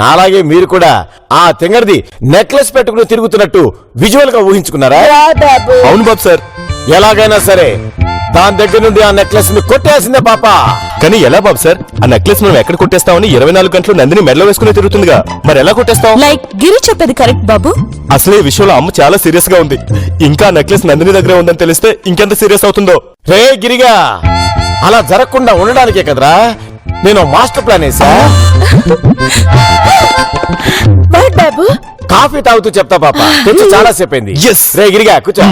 నాలాగే మీరు కూడా ఆ తెంగర్ది నెక్లెస్ పెట్టుకుని తిరుగుతున్నట్టు విజువల్ గా ఊహించుకున్నారా? అవును బాబు సార్. ఎలాగైనా సరే దాని దగ్గర నుండి ఆ నెక్లెస్ ని కొట్టేసిందే పాప. కానీ ఎలా బాబు సార్? ఆ నెక్లెస్ మనం ఎక్కడ కొట్టేస్తామని 24 గంటలు నందిని మెడలో వేసుకుని తిరుగుతుందిగా, మరి ఎలా కొట్టేస్తాం? లైక్ గిరి చెప్పేది కరెక్ట్ బాబు. అసలు ఈ విషయంలో అమ్మ చాలా సీరియస్ గా ఉంది. ఇంకా నెక్లెస్ నందిని దగ్గరే ఉందని తెలిస్తే ఇంకెంత సీరియస్ అవుతుందో. రే గిరిగా, అలా జరగకుండా ఉండడానికే కదరా నేను మాస్టర్ ప్లాన్ వేసా. బాబు కాఫీ తాగుతూ చెప్తా పాప, కొంచెం చాలా సేపు అయింది. Yes. రే గిరిగా కూర్చో.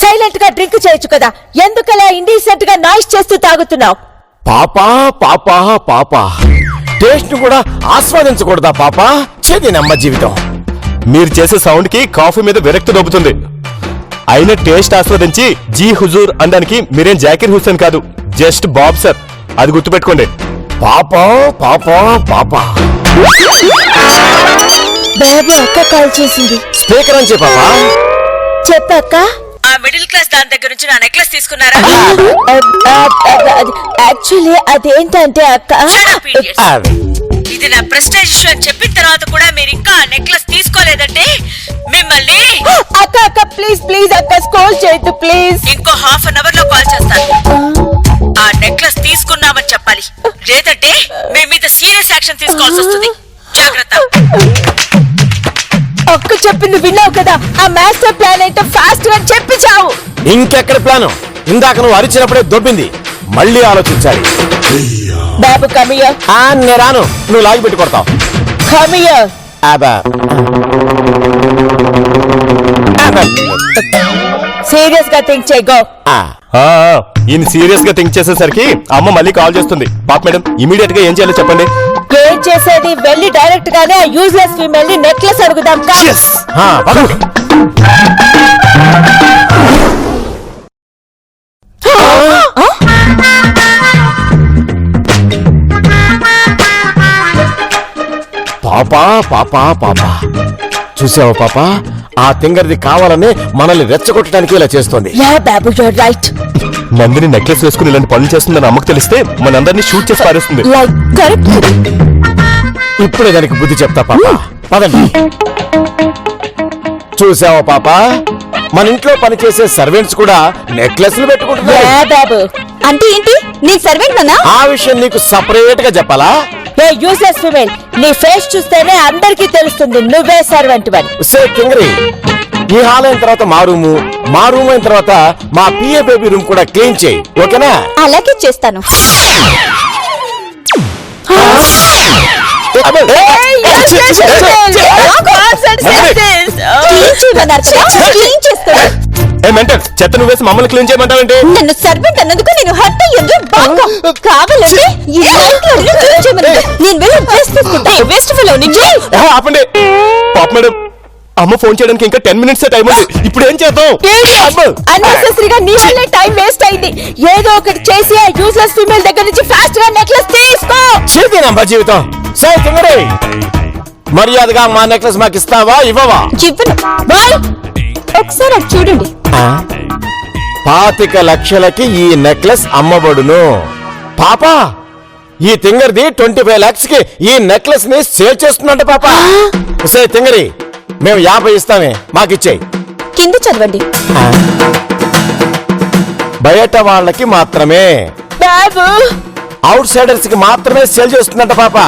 సైలెంట్ గా డ్రింక్ చేయొచ్చు కదా, ఎందుకలా ఇండీసెంట్ గా నాయిస్ చేస్తూ తాగుతున్నావు? పాపా పాపా పాపా, టేస్ట్ కూడా ఆస్వాదించకూడదా పాపా? చేదినమ్మ జీవితం. మీరు చేసే సౌండ్ కి కాఫీ మీద విరక్తి దొబ్బుతుంది. అయినా టేస్ట్ ఆస్వాదించి జీ హుజూర్ అనడానికి మీరేం జాకిర్ హుస్సేన్ కాదు, జస్ట్ బాబ్ సార్. అది గుర్తుపెట్టుకోండి. పాపా పాపా పాపా. బాబు అక్క కాల్ చేసింది. స్పీకర్ అని చెప్పావా? చెప్పక్క. ఆ మిడిల్ క్లాస్ దాని దగ్గర నుంచి నా నెక్లెస్ తీసుకున్నారా? యాక్చువల్లీ అదేంటంటే అక్క, ఇది నా ప్రెస్టేజ్ ఇష్యూ అని చెప్పిన తర్వాత కూడా మీరు ఇంకా ఆ నెక్లెస్ తీసుకోలేదంటే మిమ్మల్ని అక్క అక్క ప్లీజ్ ప్లీజ్ అక్క స్కోల్ చేయొద్దు ప్లీజ్. ఇంకో హాఫ్ అన్ అవర్ లో కాల్ చేస్తాను. ఆ నెక్లెస్ తీసుకున్నామని చెప్పాలి, లేదంటే మీ మీద సీరియస్ యాక్షన్ తీసుకోవాల్సి వస్తుంది. జాగ్రత్త. అక్క చెప్పింది విన్నావు కదా, ఆ మాస్టర్ ప్లాన్ అయితే ఫాస్ట్ గా చెప్పి చావు. ఇంకెక్కడ ప్లాను? ఇందాక నువ్వు అరిచినప్పుడే దొబ్బింది, మళ్ళీ ఆలోచించాలి. బాబు కమియర్. నేను రాను, నువ్వు లాగి పెట్టి కొడతావు. కమియర్. సీరియస్ గా థింక్ చేయి. గో. ఈయన సీరియస్ గా థింక్ చేసేసరికి అమ్మ మళ్ళీ కాల్ చేస్తుంది. పాప మేడం, ఇమీడియట్ గా ఏం చేయాలో చెప్పండి. ఏం చేసేది, వెళ్ళి డైరెక్ట్ గానే ఆ యూజ్లెస్ ఫీమేల్ ని నెక్లెస్ అడుగుదాం. పాపా పాపా పాపా, చూసావా పాపా, ఆ తింగర్ది కావాలని మనల్ని రెచ్చగొట్టడానికి ఇలా చేస్తోంది. Yeah Babu you're right. Nandini necklace వేసుకుని ఇలాంటి పనులు చేస్తుందని అమ్మకు తెలిస్తే మనందరినీ షూట్ చేసి పారేస్తుంది. Like correct. ఇప్పుడే దానికి బుద్ధి చెప్తా పాపా, పదండి. చూసావా పాపా, మన ఇంట్లో పనిచేసే సర్వెంట్స్ కూడా నెక్లెస్లు పెట్టుకుంటున్నారు. యా బాబు. అంటే ఏంటి, నీ సర్వెంట్ అన్నా? ఆ విషయం నీకు సపరేట్ గా చెప్పాలా? ఏ యూజ్లెస్ ఫీమేల్, నీ ఫేస్ చూస్తేనే అందరికీ తెలుస్తుంది నువ్వే సర్వెంట్ అని. సే తింగరి, ఈ హాల్ అయిన తర్వాత మా రూమ్ అయిన తర్వాత మా పిఏ బేబీ రూమ్ కూడా క్లీన్ చేయి, ఓకేనా? అలాగే చేస్తాను. చెత్త నువ్వేసి మమ్మల్ని క్లీన్ చేయమంటావేంటి? నన్ను సర్వెంట్ అన్నందుకు నేను హర్ట్ అయ్యింది. కావాలంటే ఈ లైట్ లో క్లీన్ చేయమని నేను వెళ్ళి డ్రెస్ తీసుకుంటా. వేస్ట్ ఫెలో నుంచి. ఆపండి పాప మేడం, అమ్మ ఫోన్ చేయడానికి ఇంకా 10 minutes టైం ఉంది. ఇప్పుడు ఏం చేద్దాం? అన్నెసెసరీగా నీ వల్లే టైం వేస్ట్ అయింది. ఏదో ఒకటి చేసి ఆ యూజ్లెస్ ఫీమేల్ దగ్గర నుంచి ఫాస్ట్ గా నెక్లెస్ తీసుకో. చేతినమ్మా జీవితం. సే తింగరి, మర్యాదగా మా నెక్లెస్ మాకు ఇస్తావా ఇవ్వవా? ఇవ్వను. బాయ్. ఒకసారి అది చూడండి. 25 లక్షలకి ఈ నెక్లెస్ అమ్మబడును. పాపా, ఈ తింగర్ది 25 lakhs కి ఈ నెక్లెస్ ని సేల్ చేస్తుందంట పాపా. సే తింగరి, మేము 50 ఇస్తామే, మాకిచ్చేయి. కింద చదవండి. బయట వాళ్ళకి మాత్రమే, బాబు అవుట్ సైడర్స్ కి మాత్రమే సేల్ చేస్తుందంట పాపా.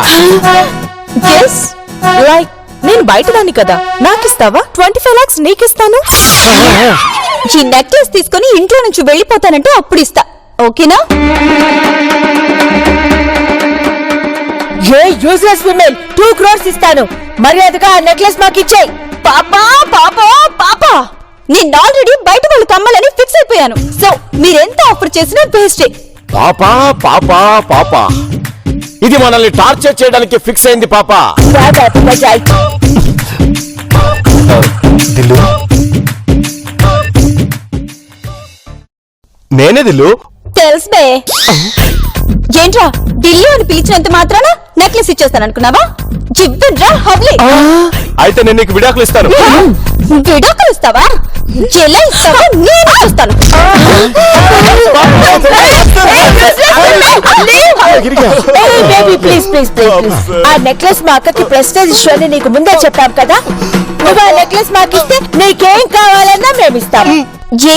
లైక్ నేను బయట దాన్ని కదా, నాకు ఇస్తావా? 25 lakhs నీకిస్తాను. ఈ నెక్లెస్ తీసుకుని ఇంట్లో నుంచి వెళ్ళిపోతానంటే అప్పుడు ఇస్తా, ఓకేనా? ఏ యూజ్లెస్ విమెన్, 2 crores ఇస్తాను. మర్యాదగా ఆ నెక్లెస్ మాకు ఇచ్చేయి. పాపా పాపా పాపా, నేను ఆల్రెడీ బయట వాళ్ళు కమ్మాలని ఫిక్స్ అయిపోయాను. సో మీరెంత ఆఫర్ చేసినా వేస్టే. పాపా పాపా పాపా, ఇది మనల్ని టార్చర్ చేయడానికి ఫిక్స్ అయింది పాపా. నేనే దిల్లు. తెలుసు బే. ఏంట్రా ఢిల్లీ అని పిలిచినంత మాత్రాన నెక్లెస్ ఇచ్చేస్తాను అనుకున్నావా? జివ్వెన్రా హవ్లీ. అయితే నేను నీకు విడాకులు ఇస్తాను. విడాకులు ఇస్తావా? ఎలా ఇస్తావా? నేను చూస్తాను. Please please please. ఆ నెక్లెస్ మా అక్కకి ప్రెస్టేజ్ ఇష్యూ అని నీకు ముందే చెప్పాం కదా. నువ్వు ఆ నెక్లెస్ మాకిస్తే నీకేం కావాలన్నా మేము ఇస్తాం.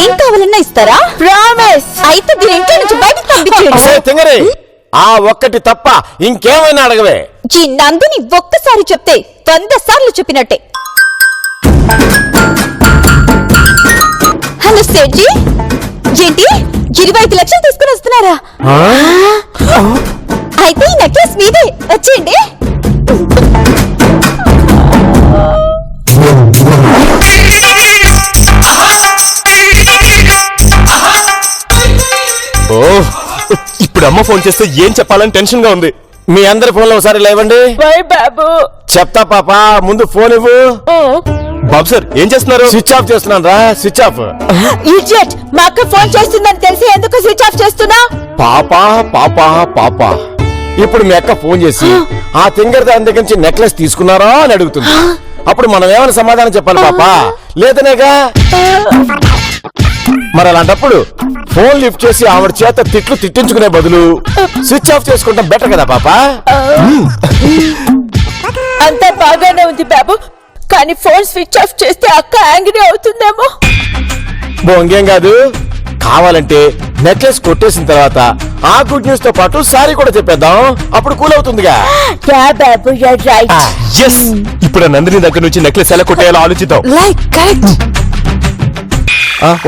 ఏం కావాలన్నా ఇస్తారా? ప్రామిస్. అయితే దీని ఇంట్లో నుంచి బయటకు పంపించేయండి. ఆ ఒక్కటి తప్ప ఇంకేమైనా అడగవే. ఈ నందుని ఒక్కసారి చెప్తే 100 సార్లు చెప్పినట్టే. హలో సేట్జీ, ఏంటి 25 లక్షలు తీసుకుని వస్తున్నారా? అయితే ఈ నెక్లెస్ మీదే, వచ్చేయండి. ఓ ఇప్పుడు అమ్మ ఫోన్ చేస్తే ఏం చెప్పాలని టెన్షన్ గా ఉంది. మీ అందరి ఫోన్లో ఒకసారి లేవండి. బాబు చెప్తా పాప, ముందు ఫోన్ ఇవ్వు. బాబు సార్ ఏం చేస్తున్నారు? స్విచ్ ఆఫ్ చేస్తున్నాను రా, స్విచ్ ఆఫ్. ఇడియట్, మా అక్క ఫోన్ చేస్తుందని తెలిసి ఎందుకు స్విచ్ ఆఫ్ చేస్తున్నా? పాపా పాపా పాపా, ఇప్పుడు మీ అక్క ఫోన్ చేసి ఆ తింగర్ దాని దగ్గర నుంచి నెక్లెస్ తీసుకున్నారా అని అడుగుతుంది. అప్పుడు మనం ఏమైనా సమాధానం చెప్పాలి పాపా? లేదనేగా. మరి అలాంటప్పుడు ఫోన్ లిఫ్ట్ చేసి ఆవిడ చేత తిట్లు తిట్టించుకునే బదులు స్విచ్ ఆఫ్ చేసుకుంటాం బెటర్ కదా పాపా. అంతా బాగానే ఉంది బాబు, కానీ ఫోన్ స్విచ్ ఆఫ్ చేస్తే అక్క యాంగ్రీ అవుతుందేమో. ఇంకేం కాదు, కావాలంటే నెక్లెస్ కొట్టేసిన తర్వాత ఆ గుడ్ న్యూస్ తో పాటు సారీ కూడా చెప్పేద్దాం, అప్పుడు కూల్ అవుతుందిగా. Yes! ఇప్పుడు ఆ నందిని దగ్గర నుంచి నెక్లెస్ ఎలా కొట్టేయాలో ఆలోచిద్దాం.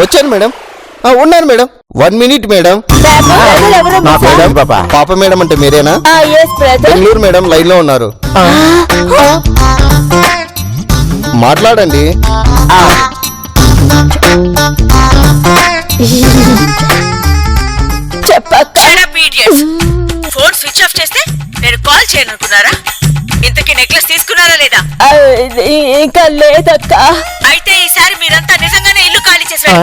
వచ్చాను మేడం. ఉన్నాను మేడం. 1 minute madam. నా పేరు పాపా. పాప మేడం అంటే మీరేనా? బెంగళూరు మేడం, లైన్ లో ఉన్నారు. మాట్లాడండి. ఫోన్ స్విచ్ ఆఫ్ చేస్తే నేను కాల్ చేయను అనుకున్నారా? ఇంతకీ నెక్లెస్ తీసుకున్నారా లేదా? ఇంకా లేదక్క. అయితే ఈసారి మీరంతా నిజంగానే ఇల్లు ఖాళీ చేశారు.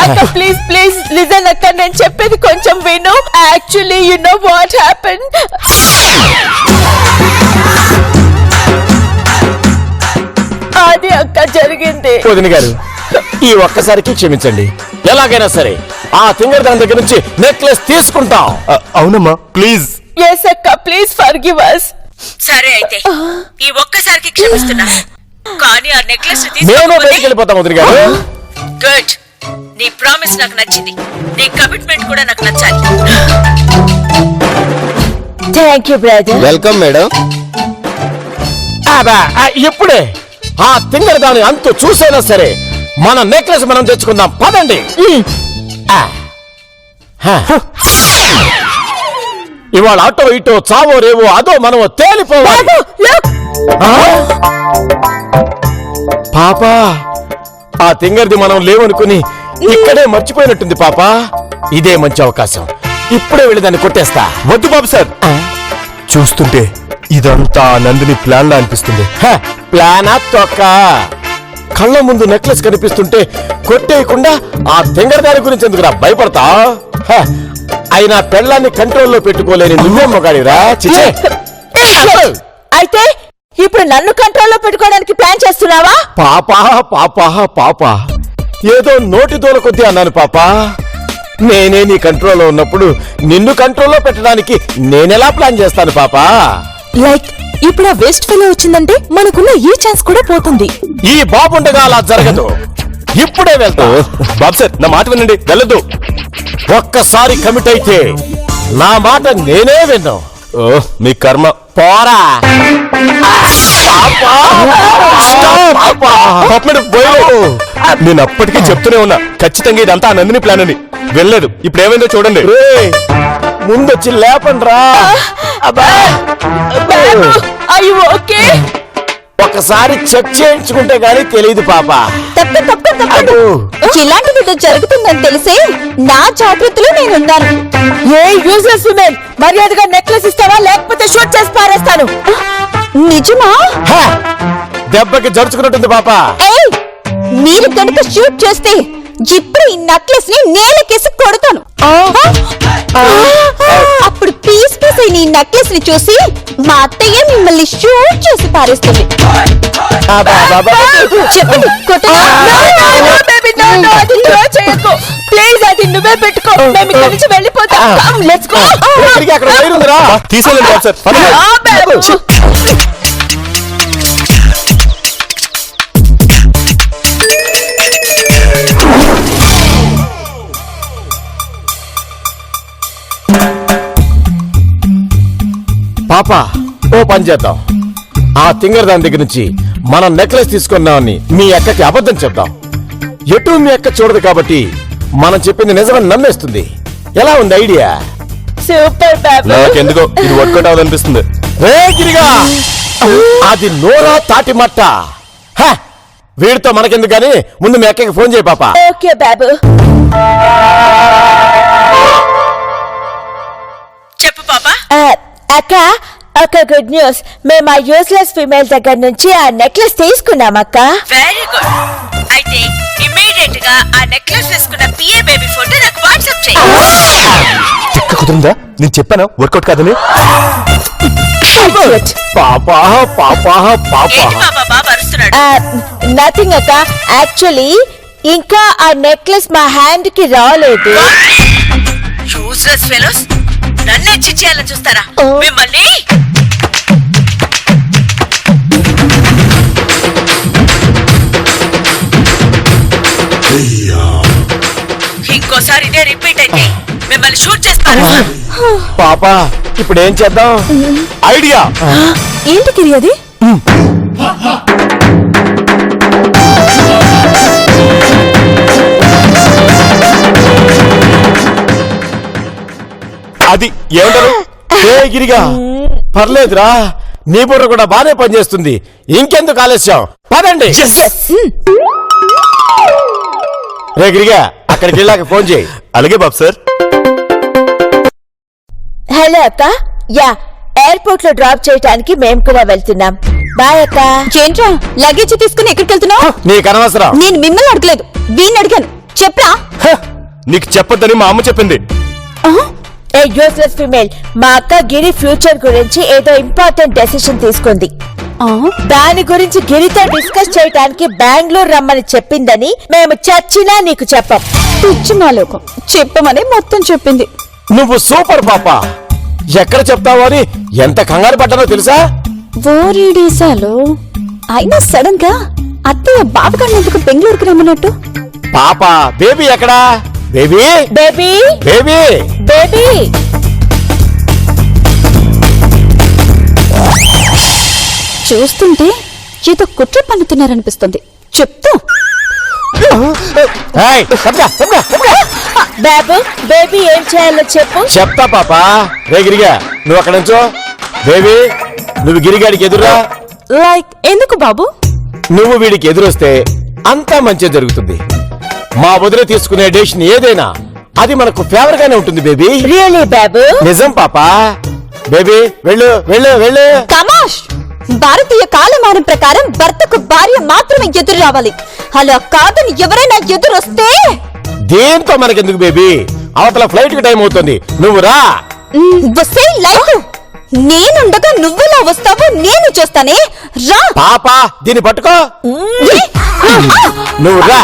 అక్క ప్లీజ్ ప్లీజ్ లిజన్ అక్క, నేను చెప్పేది కొంచెం విను. Actually you know what happen. అది అక్క జరిగింది. వదిన గారు, ఈ ఒక్కసారికి క్షమించండి. ఎలాగైనా సరే ఆ తింగర్ దాని దగ్గర నుంచి నెక్లెస్ తీసుకుంటాం. అవునమ్మా ప్లీజ్. ఎస్ అక్క, ప్లీజ్ ఫర్గివ్ us. సరే అయితే ఈ ఒక్కసారికి క్షమిస్తున్నా, కానీ ఆ నెక్లెస్ మేము బయటికి వెళ్ళిపోతాం వదిన గారు. గుడ్. నీ ప్రామిస్ నాకు నచ్చింది, నీ కమిట్మెంట్ కూడా నాకు నచ్చాలి. Thank you brother. Welcome madam. ఇప్పుడే ఆ తింగర్ దాని అంతు చూసైనా సరే మన నెక్లెస్ మనం తెచ్చుకుందాం, పదండి. ఇవాళ అటో ఇటో చావో రేవో అదో మనమో తేలిపోవాలి. పాపా, ఆ తింగర్ది మనం లేవనుకుని ఇక్కడే మర్చిపోయినట్టుంది పాపా. ఇదే మంచి అవకాశం, ఇప్పుడే వెళ్ళి దాన్ని కొట్టేస్తా. వద్దు బాబు సార్, చూస్తుంటే ఇదంతా నందిని ప్లాన్ లా అనిపిస్తుంది. ప్లానా తొక్క? కళ్ళ ముందు నెక్లెస్ కనిపిస్తుంటే కొట్టేయకుండా ఆ తింగర్ దాని గురించి ఎందుకురా భయపడతా? అయినా పెళ్ళాన్ని కంట్రోల్లో పెట్టుకోలేని నువ్వే మొగాడిరా. చిచే, అయితే ఇప్పుడు నన్ను కంట్రోల్లో పెట్టుకోవడానికి ప్లాన్ చేస్తున్నావా? పాపా పాపా పాపా, ఏదో నోటి దూల కొద్దీ అన్నాను పాపా. నేనే నీ కంట్రోల్లో ఉన్నప్పుడు నిన్ను కంట్రోల్లో పెట్టడానికి నేనెలా ప్లాన్ చేస్తాను పాపా? లైక్ ఇప్పుడు ఆ వేస్ట్ ఫెలో వచ్చిందంటే మనకున్న ఈ ఛాన్స్ కూడా పోతుంది. ఈ బాబుండగా అలా జరగదు. ఇప్పుడే వెళ్తా. బాబు సార్ నా మాట వినండి, వెళ్ళొద్దు. ఒక్కసారి కమిట్ అయితే నా మాట నేనే విన్నాను. ఓ మీ కర్మ. పోరా నేను అప్పటికే చెప్తూనే ఉన్నా, ఖచ్చితంగా ఇదంతా ఆ నందిని ప్లాన్ అని. వెళ్ళలేదు, ఇప్పుడు ఏమైందో చూడండి. ముందొచ్చి లేపండ్రా. ఒకసారి చెక్ చేయించుకుంటే గానీ తెలియదు పాపా. ఇలాంటిది జరుగుతుందని తెలిసి నా జాగ్రత్తలో నేనున్నాను. ఏ యూజ్లెస్ ఉమెన్, మర్యాదగా నెక్లెస్ ఇస్తావా లేకపోతే షూట్ చేసి పారేస్తాను. నిజమా? దెబ్బకి జరుచుకున్నట్టుంది పాపా. మీరు కనుక షూట్ చేస్తే ఇప్పుడు ఈ నెక్లెస్ ని నేలకేసి కొడతాను. అప్పుడు పీస్ పీస్ అయిన ఈ నెక్లెస్ ని చూసి మా అత్తయ్య మిమ్మల్ని షూట్ చేసి పారేస్తుంది. చెప్పండి, కొట్టనా? ప్లీజ్, అది నువ్వే పెట్టుకో. మేము ఇక్కడి నుంచి వెళ్ళిపోతాం. Let's go. అక్కడ వైర్ ఉందిరా. తీసుకెళ్ళండి బాబు సార్. పాపా, ఓ పని చేద్దాం. ఆ తింగర్ దాని దగ్గర నుంచి మనం నెక్లెస్ తీసుకున్నామని మీ అక్కకి అబద్ధం చెప్దాం. ఎటు మీ అక్క చూడదు కాబట్టి మనం చెప్పింది నిజమని నమ్మేస్తుంది. ఎలా ఉంది ఐడియా? సూపర్ బాబు. నాకెందుకో ఇది వర్కౌట్ అవ్వాలనిపిస్తుంది. రే గిరిగా, అది నోరా తాటి మట్ట. హ, వీడితో మనకెందుకు గాని ముందు మీ అక్కకి ఫోన్ చేయి పాపా. ఓకే బాబు. చెప్పు పాపా. అక్క, ఒక గుడ్ న్యూస్. మేము ఆ యూస్లెస్ ఫీమేల్ దగ్గర నుంచి ఆ నెక్లెస్ తీసుకున్నాం అక్క. Very good. అయితే ఇమ్మీడియట్ గా ఆ నెక్లెస్ వేసుకున్న పిఏ బేబీ ఫోటో నాకు వాట్సాప్ చేయి. చెక్క కుదిరిందా? నేను చెప్పాను వర్కౌట్ కాదని. పాపా పాపా పాపా. ఏంటి పాపా బాబు అరుస్తున్నాడు? నథింగ్ అక్క. యాక్చువల్లీ ఇంకా ఆ నెక్లెస్ మా హ్యాండ్ కి రాలేదు. యూజ్లెస్ ఫెలోస్, నన్నే చిచ్చేయాలని చూస్తారా మిమ్మల్ని? ఇంకోసారి ఇదే రిపీట్ అయితే మిమ్మల్ని షూట్ చేస్తాను. పాపా, ఇప్పుడు ఏం చేద్దాం? ఐడియా. ఏంటి గిరి అది? అది ఏమంటారు? ఏ గిరిగా, పర్లేదురా, నీ బుర్ర కూడా బానే పనిచేస్తుంది. ఇంకెందుకు ఆలస్యం, పదండి. రే గిరిగా, అక్కడికి వెళ్ళాక ఫోన్ చేయి. అలాగే బాబు సార్. హలో అక్క. యా, ఎయిర్పోర్ట్ లో డ్రాప్ చేయడానికి మేము కూడా వెళ్తున్నాం. బాయ్ అక్క. ఏంట్రా లగేజ్ తీసుకుని ఎక్కడికి వెళ్తున్నావు? నీకు అనవసరం. నేను మిమ్మల్ని అడగలేదు, వీణ్ణి అడిగాను. చెప్పరా? నీకు చెప్పొద్దని మా అమ్మ చెప్పింది. ఏ యూస్లెస్ ఫీమేల్, మా అక్క గిరి ఫ్యూచర్ గురించి ఏదో ఇంపార్టెంట్ డెసిషన్ తీసుకుంది. దాని గురించి గిరితో డిస్కస్ చేయడానికి బెంగళూరు రమ్మని చెప్పిందని మేము చచ్చినా నీకు చెప్పం. పిచ్చిమాలోకం చెప్పమని మొత్తం చెప్పింది. నువ్వు సూపర్ పాపా. ఎక్కడ చెప్తావో అని ఎంత కంగారు పడ్డానో తెలుసా? ఓరీడీసాలో అయినా సడన్ గా అత్తయ్య బాబుగారిని ఎందుకు బెంగళూరుకు రమ్మన్నట్టు? పాపా, బేబీ ఎక్కడా? Baby baby baby baby. చూస్తుంటే ఏదో కుట్ర పన్నుతున్నారనిపిస్తుంది. చెప్తా. ఏయ్, తప్పగా, తప్పగా, తప్పగా. బాబు, బేబీ ఏం చేయాలో చెప్పు. చెప్తా పాపా. రే గిరిగా, నువ్వు అక్కడ నుంచో. బేబీ, నువ్వు గిరిగాడికి ఎదురా. లైక్ ఎందుకు బాబు? నువ్వు వీడికి ఎదురొస్తే అంతా మంచి జరుగుతుంది. మా వదిన తీసుకునే డెసిషన్ ఏదైనా అది మనకు ఫేవర్ గానే ఉంటుంది బేబీ. రియలీ బాబు? నిజం పాపా. బేబీ, వెళ్ళు వెళ్ళు వెళ్ళు. కమాష్, భారతీయ కాలమానం ప్రకారం భర్తకు భార్య మాత్రమే ఎదురు రావాలి. అలా కాదని ఎవరైనా ఎదురొస్తే దీంతో మనకెందుకు బేబీ? అవతల ఫ్లైట్ కి టైం అవుతుంది. నువ్వు రా. వస్తే లైక్ నేనుండగా నువ్వెలా వస్తావో నేను చూస్తానే. రా పాపా, దీన్ని పట్టుకో. నువ్వు రా.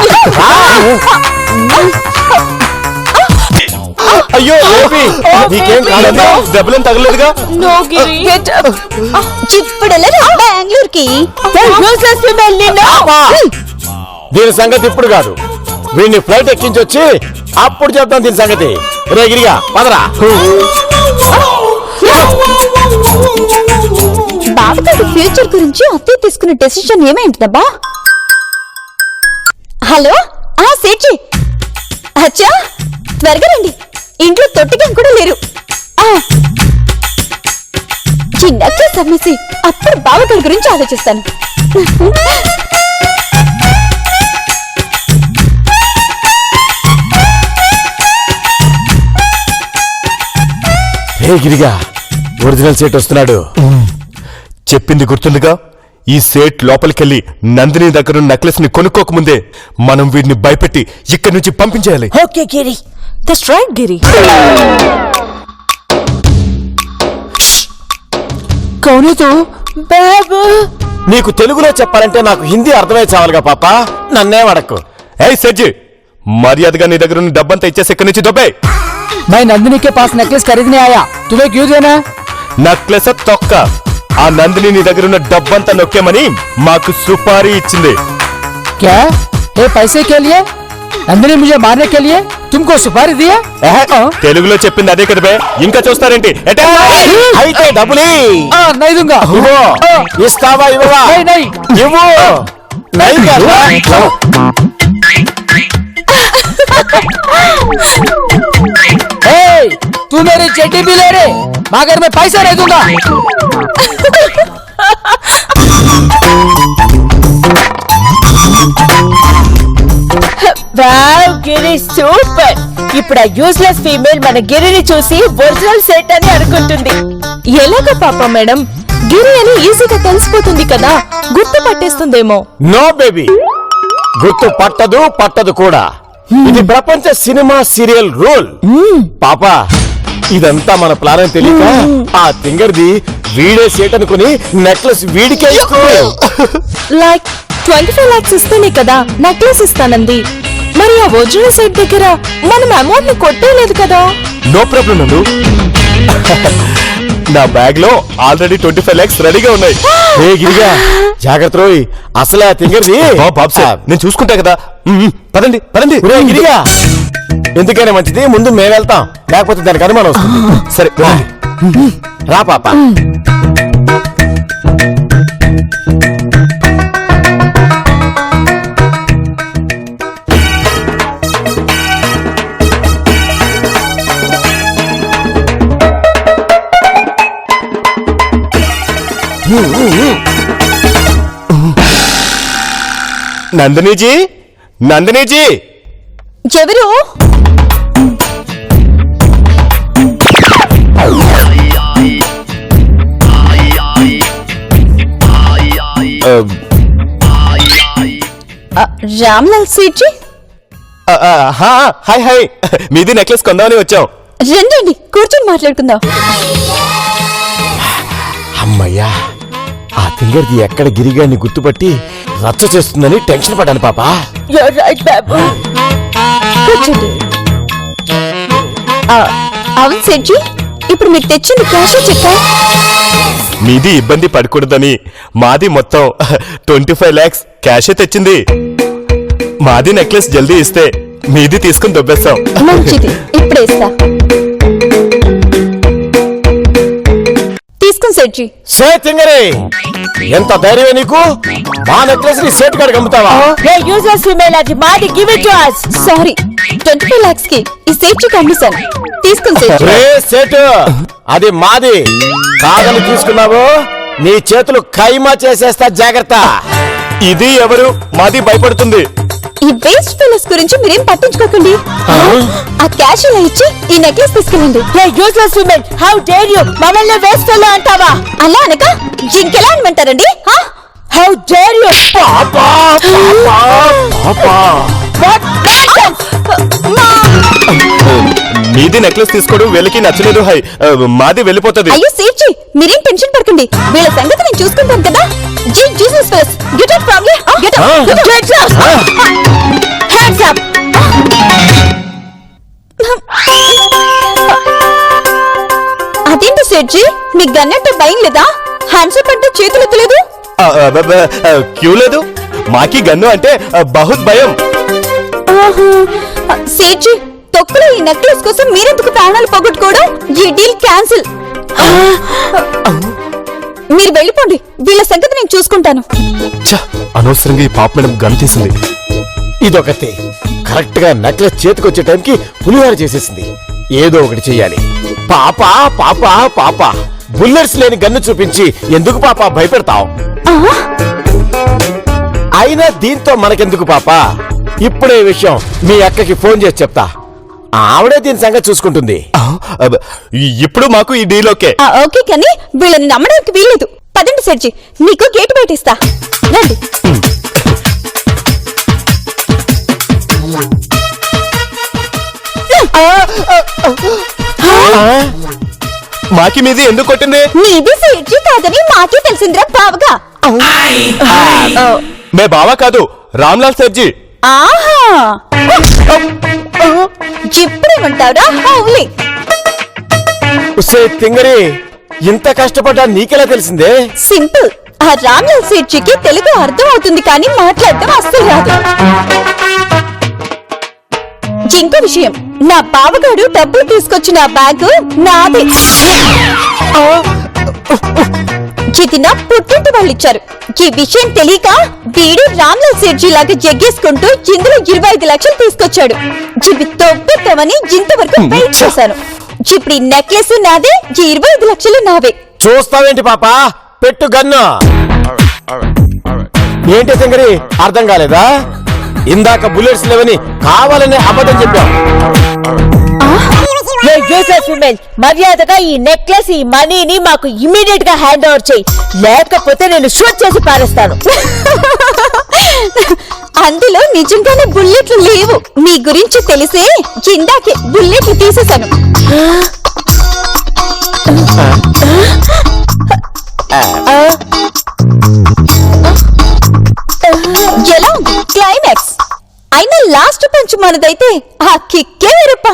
అయ్యో బేబీ, నీకేం కాలేదా? దెబ్బలేం తగలేదుగా? ఇప్పుడెలా బెంగళూరుకి? పాపా, దీని సంగతి ఇప్పుడు కాదు. వీడిని ఫ్లైట్ ఎక్కించొచ్చి అప్పుడు చెప్తాం దీని సంగతి. రే గిరిగా, పదరా. బాబుగారి ఫ్యూచర్ గురించి అత్తయ్య తీసుకున్న డెసిషన్ ఏమైందబ్బా? హలో, సేఠి. అచ్చా, త్వరగా రండి. ఇంట్లో తొట్టిగం కూడా లేరు. ఈ నెక్లెస్ అమ్మేసి అప్పుడు బావగారి గురించి ఆలోచిస్తాను. హే గిరిగా, ఒరిజినల్ సేట్ వస్తున్నాడు. చెప్పింది గుర్తుందిగా? ఈ సేట్ లోపలికెళ్ళి నందిని దగ్గర నెక్లెస్ ని కొనుక్కోకముందే మనం వీడిని భయపెట్టి ఇక్కడి నుంచి పంపించేయాలి. ఓకే గిరి, దట్స్ రైట్ గిరి. కౌను తూ బాబు. నీకు తెలుగులో చెప్పాలంటే నాకు హిందీ అర్థమై చావాలిగా పాప, నన్నే వడకు. ఏయ్ సెడ్జి, మర్యాదగా నీ దగ్గర ఉన్న డబ్బంతా ఇచ్చేసి ఇక్కడి నుంచి దొబ్బే. मैं नंदिनी के पास नेकलेस खरीदने आया, तुम्हें क्यों देना? నెక్లెస్ తొక్క. ఆ నందిని నీ దగ్గర ఉన్న డబ్బంతా నొక్కేమని మాకు సుపారీ ఇచ్చింది. क्या? ये पैसे के लिए? नंदिनी मुझे मारने के लिए तुमको सुपारी दिया? తెలుగులో చెప్పింది అదే కదా బే, ఇంకా చూస్తారేంటి? ఎటే? అయితే డబ్బులి नहीं दूंगा. ఇవ్వు. ఇస్తావా ఇవ్వవా? नहीं नहीं. ఇవ్వు. నై కదా? ए, तू मेरी चड्डी भी ले रे, मगर मैं पैसा नहीं दूंगा. వావ్ గిరి సూపర్. ఇప్పుడు ఆ యూస్లెస్ ఫీమేల్ మన గిరిని చూసి ఒరిజినల్ సెట్ అని అనుకుంటుంది. ఎలాగ పాప మేడం, గిరి అని ఈజీగా తెలిసిపోతుంది కదా, గుర్తు పట్టేస్తుందేమో. నో బేబీ, గుర్తు పట్టదు కూడా. ఇది ప్రపంచ సినిమా సీరియల్ రూల్. పాప, ఇదంతా మన ప్లాన్ అని తెలియక ఆ తింగర్ది వీడే సేట్ అనుకుని నెక్లెస్ వీడికే ఇస్తుంది. లైక్ 25 lakhs ఇస్తేనే కదా నెక్లెస్ ఇస్తానంది. మరి ఆ ఒరిజినల్ సెట్ దగ్గర మనం అమౌంట్ ని కొట్టేలేదు కదా. నో ప్రాబ్లం నందు, నా బ్యాగ్ లో ఆల్రెడీ 25 lakhs రెడీగా ఉన్నాయి. ఏ గిరిగా జాగ్రత్త రోయ్, అసలే ఆ తింగర్ది. బాబు సార్, నేను చూసుకుంటా కదా. పదండి పదండి. ఒరేయ్ గిరిగా, ఎందుకైనా మంచిది ముందు మేము వెళ్తాం, లేకపోతే దానికి అనుమానం వస్తుంది. సరే పదండి. రా పాప. నందినీజీ, నందినీజీ. ఎవరు? రామ్లాల్ సీట్. హాయ్ హాయ్, మీది నెక్లెస్ కొందామని వచ్చాం. రండి కూర్చొని మాట్లాడుకుందాం. అమ్మయ్యా, ఆ తింగర్ది ఎక్కడ గిరిగాన్ని గుర్తుపట్టి రచ్చ చేస్తుందని టెన్షన్ పడ్డాను పాప. కూర్చోండి. అవును సెడ్జీ, ఇప్పుడు మీరు తెచ్చింది క్యాష్ చెక్కా? మీది ఇబ్బంది పడకూడదని మాది మొత్తం 25 lakhs క్యాషే తెచ్చింది. మాది నెక్లెస్ జల్దీ ఇస్తే మీది తీసుకుని దొబ్బేస్తాం. మంచిది, ఇప్పుడే ఇస్తా. తీసుకుని సెడ్జీ. సే తింగరి, ఎంత ధైర్యమే నీకు? మా నెక్లెస్ ని సేట్ కాడికి అమ్ముతావా? సారీ, 25 lakhs కి ఈ సెడ్జీకి అమ్మిస్తాను. తీసుకుని సెడ్జీ. రే సేట్, అది మాది కాదని తీసుకున్నావు, నీ చేతులు ఖైమా చేసేస్తా, జాగ్రత్త. ఇది ఎవరు? మాది భయపడుతుంది. ఈ వేస్ట్ ఫెలోస్ గురించి మీరేం పట్టించుకోకండి. ఆ క్యాష్ ఇలా ఇచ్చి ఈ నెక్లెస్ తీసుకెళ్ళండి. హౌ డేర్ యు మమ్మల్ని వేస్ట్ ఫెలో అంటావా? అలా అనక జింకెలా అనమంటారండి? How dare you? పాపా పాపా మీది నెక్లెస్ తీసుకోవడం వీళ్ళకి నచ్చలేదు. హై, మాది వెళ్ళిపోతుంది. అయ్యో సేచి, మీరేం టెన్షన్ పడకండి, వీళ్ళ సంగతి నేను చూసుకుంటాను కదా. Jesus fellows, get out from here. Get out. Get out. Hands up. అదేంటి సేట్జీ, మీకు గన్నట్టు భయం లేదా? హ్యాండ్స్ అప్ అంటే చేతులు ఎత్తలేదు. క్యూ లేదు, మాకి గన్ను అంటే బహుత్ భయం. సేట్జీ, తొక్కులో ఈ నెక్లెస్ కోసం మీరెందుకు ప్రాణాలు పోగొట్టుకోవడం? ఈ డీల్ క్యాన్సిల్. మీరు వెళ్ళిపోండి, వీళ్ళ సంగతి నేను చూసుకుంటాను. అనవసరంగా ఈ పాప మేడం గన్ తీసింది. ఇదొకటి కరెక్ట్ గా నెక్లెస్ చేతికొచ్చే టైంకి పులిహార చేసేసింది. ఏదో ఒకటి చెయ్యాలి. పాపా పాపా పాపా, బుల్లెట్స్ లేని గన్ను చూపించి ఎందుకు పాపా భయపెడతావు? అయినా దీంతో మనకెందుకు పాపా? ఇప్పుడే విషయం మీ అక్కకి ఫోన్ చేసి చెప్తా, ఆవిడే దీని సంగతి చూసుకుంటుంది. ఇప్పుడు మాకు ఈ డీల్ ఓకే. ఓకే, కానీ వీళ్ళని నమ్మడానికి వీల్లేదు. పదండి సెడ్జి, మీకు గేటు బయట ఇస్తా. రండి. మాకి మీది ఎందుకు కొట్టింది? నీది సెడ్జి కాదని మాకే తెలిసిందిరా బావగా. మే బావా కాదు, రామ్లాల్ సెర్జీ. ఆహా, ఇప్పుడేమంటావురా? అవులే. ఉసే తింగరి, ఇంత కష్టపడ్డా నీకెలా తెలిసిందే? సింపుల్. ఆ రామ్లాల్ సెడ్జికి తెలుగు అర్థం అవుతుంది కానీ మాట్లాడటం అస్సలు రాదు. ఇంకో విషయం, నా బావగాడు డబ్బులు తీసుకొచ్చిన ఆ బ్యాగు నాది. ఇది నా పుట్టింటి వాళ్ళు ఇచ్చారు. ఈ విషయం తెలియక వీడు రామ్లాల్ సెడ్జీ లాగా జగ్గేసుకుంటూ ఇందులో 25 లక్షలు తీసుకొచ్చాడు. ఇవి తొబ్బెత్తమని ఇంతవరకు వెయిట్ చేశాను. ఇప్పుడు ఈ నెక్లెస్ నాదే, ఈ 25 లక్షలు నావే. చూస్తావేంటి పాపా, పెట్టు గన్ను. ఏంటి తింగరి, అర్థం కాలేదా? ఇందాక బుల్లెట్స్ లేవని కావాలనే అబద్ధం చెప్పాం. ఫీమేల్, మర్యాదగా ఈ నెక్లెస్, ఈ మనీని మాకు ఇమీడియట్ గా హ్యాండ్ ఓవర్ చేయి, లేకపోతే నేను షూట్ చేసి పారేస్తాను. అందులో నిజంగానే బుల్లెట్లు లేవు. నీ గురించి తెలిసే ఇందాకే బుల్లెట్లు తీసేశాను. ఎలా ఉంది క్లైమాక్స్? అయినా లాస్ట్ పంచ్ మనదైతే ఆ కిక్కే వేరప్ప.